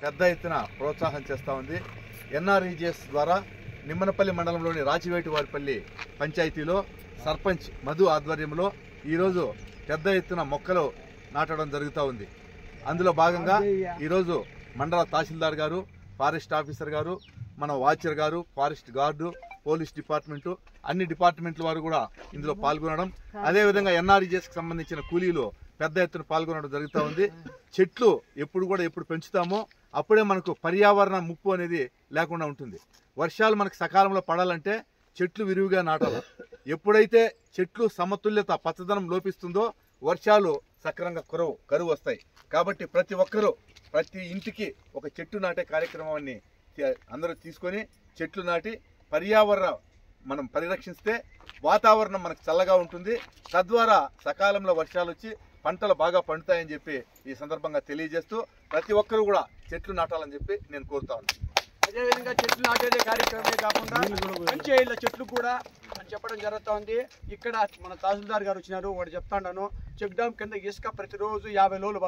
పెద్ద ఎత్తున ప్రోత్సాహం చేస్తూ ఉంది. ఎన్ఆర్ఈజీఎస్ ద్వారా నిమ్మనపల్లి మండలంలోని రాచివేటివారిపల్లి పంచాయతీలో సర్పంచ్ మధు ఆధ్వర్యంలో ఈరోజు పెద్ద ఎత్తున మొక్కలు నాటడం జరుగుతూ ఉంది. అందులో భాగంగా ఈరోజు మండల తహసీల్దార్ గారు, ఫారెస్ట్ ఆఫీసర్ గారు, మన వాచర్ గారు, ఫారెస్ట్ గార్డు, పోలీస్ డిపార్ట్మెంటు, అన్ని డిపార్ట్మెంట్ల వారు కూడా ఇందులో పాల్గొనడం, అదేవిధంగా ఎన్ఆర్ఈజీఎస్కి సంబంధించిన కూలీలు పెద్ద ఎత్తున పాల్గొనడం జరుగుతూ ఉంది. చెట్లు ఎప్పుడు పెంచుతామో అప్పుడే మనకు పర్యావరణ ముప్పు అనేది లేకుండా ఉంటుంది. వర్షాలు మనకు సకాలంలో పడాలంటే చెట్లు విరివిగా నాటాలి. ఎప్పుడైతే చెట్లు సమతుల్యత పచ్చదనం లోపిస్తుందో వర్షాలు సక్రమంగా కరువు వస్తాయి. కాబట్టి ప్రతి ఒక్కరూ ప్రతి ఇంటికి ఒక చెట్టు నాటే కార్యక్రమాన్ని అందరూ తీసుకొని చెట్లు నాటి పర్యావరణం మనం పరిరక్షిస్తే వాతావరణం మనకు చల్లగా ఉంటుంది. తద్వారా సకాలంలో వర్షాలు వచ్చి పంటలు బాగా పండుతాయని చెప్పి ఈ సందర్భంగా తెలియజేస్తూ ప్రతి ఒక్కరూ కూడా చెట్లు నాటాలని చెప్పి నేను కోరుతా ఉన్నాను. అదేవిధంగా చెట్లు నాటేదే కార్యక్రమమే కాకుండా పంచాయతీల చెట్లు కూడా చెప్పడం జరుగుతూ ఉంది. ఇక్కడ మన తహసీల్దార్ గారు వచ్చినారు, వాడు చెప్తాను చెక్ డ్యామ్ కింద ఇసుక ప్రతిరోజు 50 లోలు